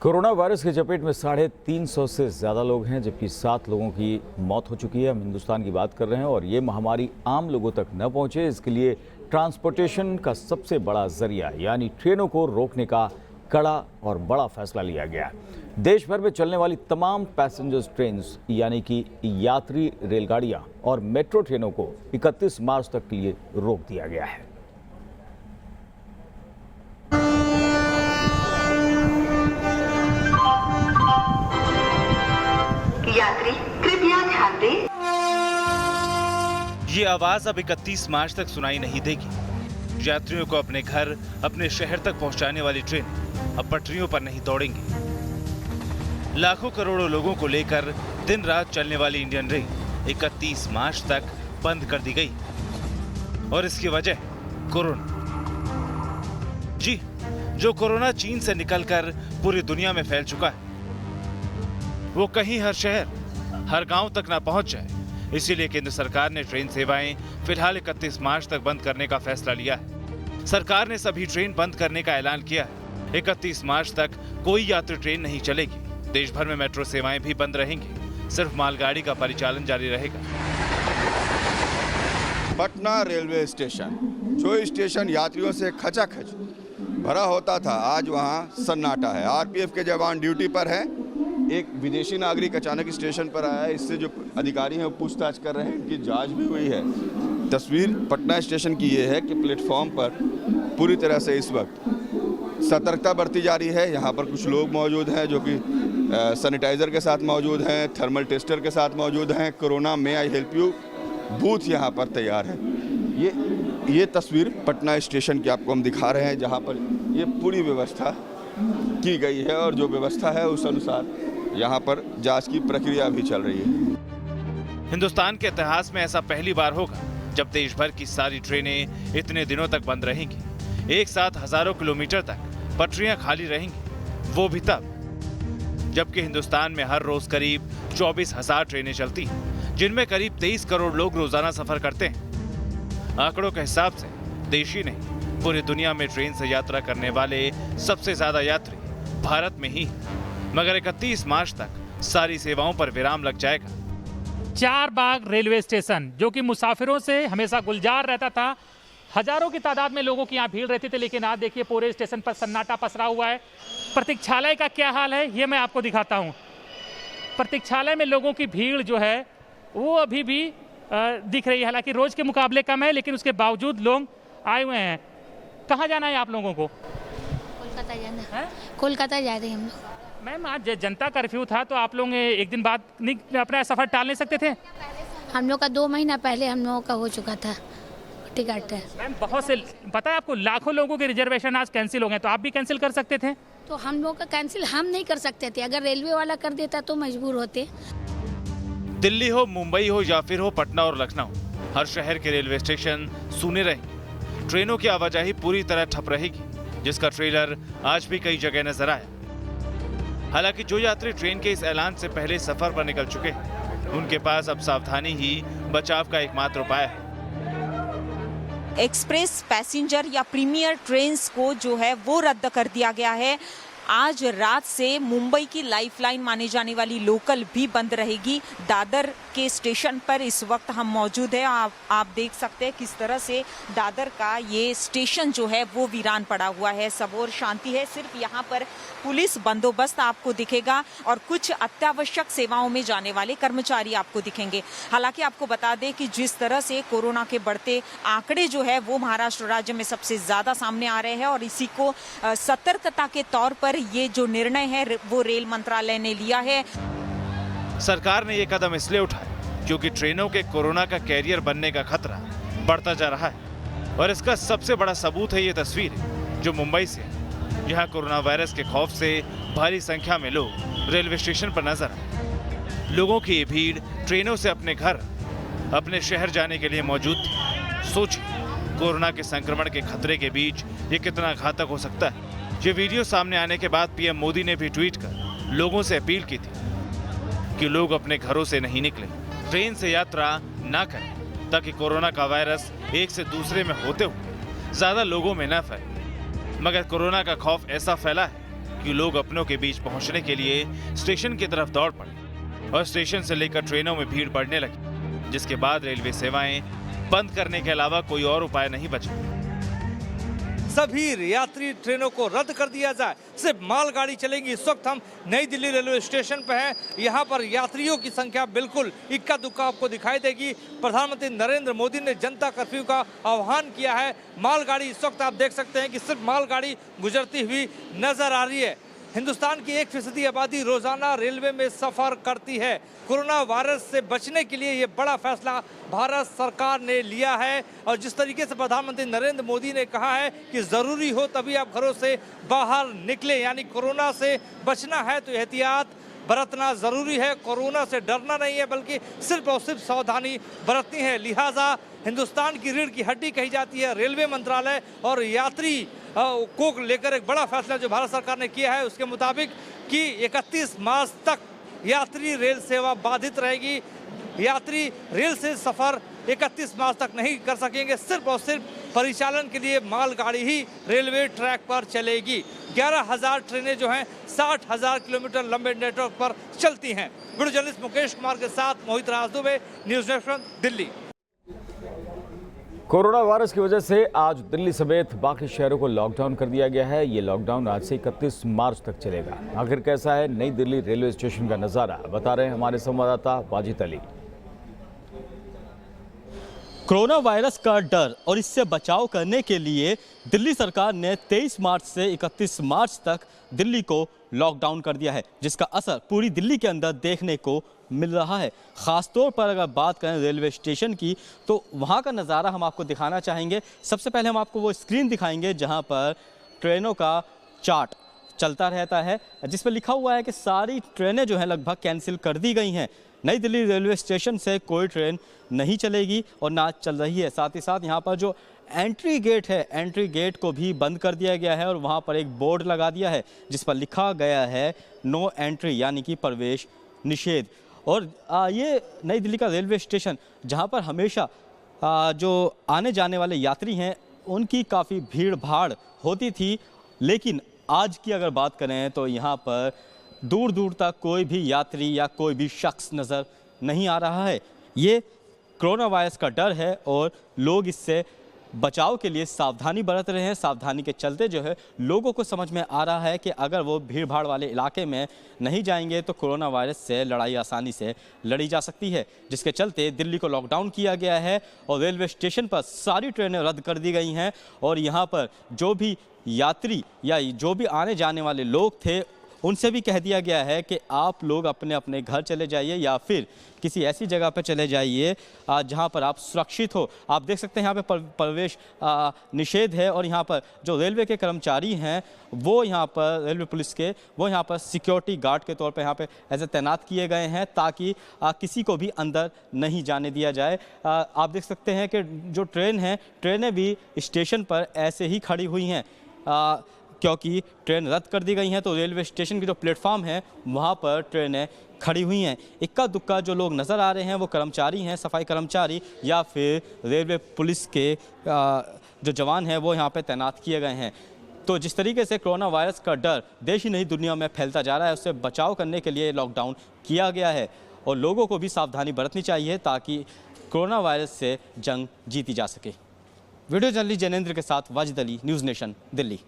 Corona virus की चपेट में 350 से ज़्यादा लोग हैं, जबकि 7 लोगों की मौत हो चुकी है। हम हिंदुस्तान की बात कर रहे हैं और ये महामारी आम लोगों तक न पहुंचे, इसके लिए ट्रांसपोर्टेशन का सबसे बड़ा जरिया यानी ट्रेनों को रोकने का कड़ा और बड़ा फैसला लिया गया है। देश भर में चलने वाली तमाम पैसेंजर ट्रेन यानी कि यात्री रेलगाड़ियाँ और मेट्रो ट्रेनों को 31 मार्च तक के लिए रोक दिया गया है। यात्री कृपया ध्यान दें। ये आवाज अब 31 मार्च तक सुनाई नहीं देगी। यात्रियों को अपने घर, अपने शहर तक पहुंचाने वाली ट्रेन अब पटरियों पर नहीं दौड़ेंगी। लाखों करोड़ों लोगों को लेकर दिन रात चलने वाली इंडियन रेल 31 मार्च तक बंद कर दी गई और इसकी वजह कोरोना। जी, जो कोरोना चीन से निकलकर पूरी दुनिया में फैल चुका है, वो कहीं हर शहर, हर गांव तक ना पहुंच जाए, इसीलिए केंद्र सरकार ने ट्रेन सेवाएं फिलहाल 31 मार्च तक बंद करने का फैसला लिया है। सरकार ने सभी ट्रेन बंद करने का ऐलान किया है। 31 मार्च तक कोई यात्री ट्रेन नहीं चलेगी। देश भर में मेट्रो सेवाएं भी बंद रहेंगी। सिर्फ मालगाड़ी का परिचालन जारी रहेगा। पटना रेलवे स्टेशन, जो स्टेशन यात्रियों से खचाखच भरा होता था, आज वहां सन्नाटा है। आरपीएफ के जवान ड्यूटी पर हैं। एक विदेशी नागरिक अचानक स्टेशन पर आया है। इससे जो अधिकारी हैं वो पूछताछ कर रहे हैं, इनकी जांच भी हुई है। तस्वीर पटना स्टेशन की ये है कि प्लेटफॉर्म पर पूरी तरह से इस वक्त सतर्कता बरती जा रही है। यहाँ पर कुछ लोग मौजूद हैं जो कि सैनिटाइजर के साथ मौजूद हैं, थर्मल टेस्टर के साथ मौजूद हैं। कोरोना में आई हेल्प यू बूथ यहाँ पर तैयार है। ये तस्वीर पटना स्टेशन की आपको हम दिखा रहे हैं, जहाँ पर ये पूरी व्यवस्था की गई है और जो व्यवस्था है उस अनुसार यहाँ पर जांच की प्रक्रिया भी चल रही है। हिंदुस्तान के इतिहास में ऐसा पहली बार होगा जब देश भर की सारी ट्रेनें इतने दिनों तक बंद रहेंगी। एक साथ हजारों किलोमीटर तक पटरियां खाली रहेंगी, वो भी तब जबकि हिंदुस्तान में हर रोज करीब 24,000 ट्रेनें चलती हैं, जिनमें करीब 23 करोड़ लोग रोजाना सफर करते हैं। आंकड़ों के हिसाब से देश ही नहीं, पूरी दुनिया में ट्रेन से यात्रा करने वाले सबसे ज्यादा यात्री भारत में ही। मगर 31 मार्च तक सारी सेवाओं पर विराम लग जाएगा। चारबाग रेलवे स्टेशन, जो कि मुसाफिरों से हमेशा गुलजार रहता था, हजारों की तादाद में लोगों की यहाँ भीड़ रहती थी, लेकिन आज देखिए पूरे स्टेशन पर सन्नाटा पसरा हुआ है। प्रतीक्षालय का क्या हाल है ये मैं आपको दिखाता हूँ। प्रतीक्षालय में लोगों की भीड़ जो है वो अभी भी दिख रही है। हालांकि रोज के मुकाबले कम है, लेकिन उसके बावजूद लोग आए हुए हैं। कहाँ जाना है आप लोगों को? कोलकाता जाना है। कोलकाता जा रहे हैं हम लोग। मैम, आज जनता कर्फ्यू था तो आप लोग एक दिन बाद अपना सफर टाल नहीं सकते थे? हम लोग का 2 महीना पहले हम लोगों का हो चुका था टिकट। मैम, बहुत से पता है आपको, लाखों लोगों के रिजर्वेशन आज कैंसिल हो गए, तो आप भी कैंसिल कर सकते थे। तो हम लोग का कैंसिल हम नहीं कर सकते थे, अगर रेलवे वाला कर देता तो मजबूर होते। दिल्ली हो, मुंबई हो या फिर हो पटना और लखनऊ, हर शहर के रेलवे स्टेशन सूने रहेंगे। ट्रेनों की आवाजाही पूरी तरह ठप रहेगी, जिसका ट्रेलर आज भी कई जगह नजर आया। हालांकि जो यात्री ट्रेन के इस ऐलान से पहले सफर पर निकल चुके हैं, उनके पास अब सावधानी ही बचाव का एकमात्र उपाय है। एक्सप्रेस, पैसेंजर या प्रीमियर ट्रेन्स को जो है वो रद्द कर दिया गया है। आज रात से मुंबई की लाइफलाइन मानी जाने वाली लोकल भी बंद रहेगी। दादर के स्टेशन पर इस वक्त हम मौजूद हैं। आप देख सकते हैं किस तरह से दादर का ये स्टेशन जो है वो वीरान पड़ा हुआ है। सब और शांति है, सिर्फ यहाँ पर पुलिस बंदोबस्त आपको दिखेगा और कुछ अत्यावश्यक सेवाओं में जाने वाले कर्मचारी आपको दिखेंगे। हालांकि आपको बता दें कि जिस तरह से कोरोना के बढ़ते आंकड़े जो है वो महाराष्ट्र राज्य में सबसे ज्यादा सामने आ रहे हैं और इसी को सतर्कता के तौर पर ये जो निर्णय है वो रेल मंत्रालय ने लिया है। सरकार ने ये कदम इसलिए उठाया क्योंकि ट्रेनों के कोरोना का कैरियर बनने का खतरा बढ़ता जा रहा है और इसका सबसे बड़ा सबूत है ये तस्वीर जो मुंबई से है। यहाँ कोरोना वायरस के खौफ से भारी संख्या में लोग रेलवे स्टेशन पर नजर आए। लोगों की ये भीड़ ट्रेनों से अपने घर, अपने शहर जाने के लिए मौजूद थी। सोचिए, कोरोना के संक्रमण के खतरे के बीच ये कितना घातक हो सकता है। ये वीडियो सामने आने के बाद पीएम मोदी ने भी ट्वीट कर लोगों से अपील की थी कि लोग अपने घरों से नहीं निकले, ट्रेन से यात्रा ना करें, ताकि कोरोना का वायरस एक से दूसरे में होते हुए ज्यादा लोगों में न फैले। मगर कोरोना का खौफ ऐसा फैला है कि लोग अपनों के बीच पहुंचने के लिए स्टेशन की तरफ दौड़ पड़े और स्टेशन से लेकर ट्रेनों में भीड़ बढ़ने लगी, जिसके बाद रेलवे सेवाएं बंद करने के अलावा कोई और उपाय नहीं बचा। सभी यात्री ट्रेनों को रद्द कर दिया जाए, सिर्फ मालगाड़ी चलेंगी। इस वक्त हम नई दिल्ली रेलवे स्टेशन पर हैं। यहाँ पर यात्रियों की संख्या बिल्कुल इक्का दुक्का आपको दिखाई देगी। प्रधानमंत्री नरेंद्र मोदी ने जनता कर्फ्यू का आह्वान किया है। मालगाड़ी इस वक्त आप देख सकते हैं कि सिर्फ मालगाड़ी गुजरती हुई नजर आ रही है। हिंदुस्तान की 1% आबादी रोजाना रेलवे में सफर करती है। कोरोना वायरस से बचने के लिए ये बड़ा फैसला भारत सरकार ने लिया है और जिस तरीके से प्रधानमंत्री नरेंद्र मोदी ने कहा है कि जरूरी हो तभी आप घरों से बाहर निकले, यानी कोरोना से बचना है तो एहतियात बरतना जरूरी है। कोरोना से डरना नहीं है बल्कि सिर्फ और सिर्फ सावधानी बरतनी है। लिहाजा हिंदुस्तान की रीढ़ की हड्डी कही जाती है रेलवे मंत्रालय और यात्री को लेकर एक बड़ा फैसला जो भारत सरकार ने किया है उसके मुताबिक कि 31 मार्च तक यात्री रेल सेवा बाधित रहेगी। यात्री रेल से सफर 31 मार्च तक नहीं कर सकेंगे। सिर्फ और सिर्फ परिचालन के लिए मालगाड़ी ही रेलवे ट्रैक पर चलेगी। 11,000 ट्रेनें जो हैं 60,000 किलोमीटर लंबे नेटवर्क पर चलती हैं। वीडियो जर्नलिस्ट मुकेश कुमार के साथ Mohit Raj Dubey, news nation, Delhi. Corona virus की वजह से आज दिल्ली समेत बाकी शहरों को लॉकडाउन कर दिया गया है। ये लॉकडाउन आज से 31 मार्च तक चलेगा। आखिर कैसा है नई दिल्ली रेलवे स्टेशन का नज़ारा, बता रहे हैं हमारे संवाददाता वाजिद अली। कोरोना वायरस का डर और इससे बचाव करने के लिए दिल्ली सरकार ने 23 मार्च से 31 मार्च तक दिल्ली को लॉकडाउन कर दिया है, जिसका असर पूरी दिल्ली के अंदर देखने को मिल रहा है। ख़ासतौर पर अगर बात करें रेलवे स्टेशन की तो वहाँ का नज़ारा हम आपको दिखाना चाहेंगे। सबसे पहले हम आपको वो स्क्रीन दिखाएंगे जहाँ पर ट्रेनों का चार्ट चलता रहता है, जिस पर लिखा हुआ है कि सारी ट्रेनें जो हैं लगभग कैंसिल कर दी गई हैं। नई दिल्ली रेलवे स्टेशन से कोई ट्रेन नहीं चलेगी और ना चल रही है। साथ ही साथ यहाँ पर जो एंट्री गेट है, एंट्री गेट को भी बंद कर दिया गया है और वहाँ पर एक बोर्ड लगा दिया है जिस पर लिखा गया है नो एंट्री, यानी कि प्रवेश निषेध। और ये नई दिल्ली का रेलवे स्टेशन जहाँ पर हमेशा जो आने जाने वाले यात्री हैं उनकी काफ़ी भीड़ भाड़ होती थी, लेकिन आज की अगर बात करें तो यहाँ पर दूर दूर तक कोई भी यात्री या कोई भी शख्स नज़र नहीं आ रहा है। ये कोरोना वायरस का डर है और लोग इससे बचाव के लिए सावधानी बरत रहे हैं। सावधानी के चलते जो है लोगों को समझ में आ रहा है कि अगर वो भीड़ भाड़ वाले इलाके में नहीं जाएंगे तो कोरोना वायरस से लड़ाई आसानी से लड़ी जा सकती है, जिसके चलते दिल्ली को लॉकडाउन किया गया है और रेलवे स्टेशन पर सारी ट्रेनें रद्द कर दी गई हैं। और यहाँ पर जो भी यात्री या जो भी आने जाने वाले लोग थे उनसे भी कह दिया गया है कि आप लोग अपने अपने घर चले जाइए या फिर किसी ऐसी जगह पर चले जाइए जहां पर आप सुरक्षित हो। आप देख सकते हैं यहाँ पे प्रवेश निषेध है और यहाँ पर जो रेलवे के कर्मचारी हैं वो यहाँ पर रेलवे पुलिस के वो यहाँ पर सिक्योरिटी गार्ड के तौर पे यहाँ पे ऐसे तैनात किए गए हैं ताकि किसी को भी अंदर नहीं जाने दिया जाए। आप देख सकते हैं कि जो ट्रेन है, ट्रेनें भी स्टेशन पर ऐसे ही खड़ी हुई हैं क्योंकि ट्रेन रद्द कर दी गई हैं। तो रेलवे स्टेशन की जो प्लेटफॉर्म है वहाँ पर ट्रेनें खड़ी हुई हैं। इक्का दुक्का जो लोग नज़र आ रहे हैं वो कर्मचारी हैं, सफाई कर्मचारी या फिर रेलवे पुलिस के जो जवान हैं वो यहाँ पे तैनात किए गए हैं। तो जिस तरीके से कोरोना वायरस का डर देश ही नहीं दुनिया में फैलता जा रहा है, उससे बचाव करने के लिए लॉकडाउन किया गया है और लोगों को भी सावधानी बरतनी चाहिए ताकि कोरोना वायरस से जंग जीती जा सके। वीडियो जर्नलिस्ट जैनेंद्र के साथ वाजिद अली, न्यूज़ नेशन, दिल्ली।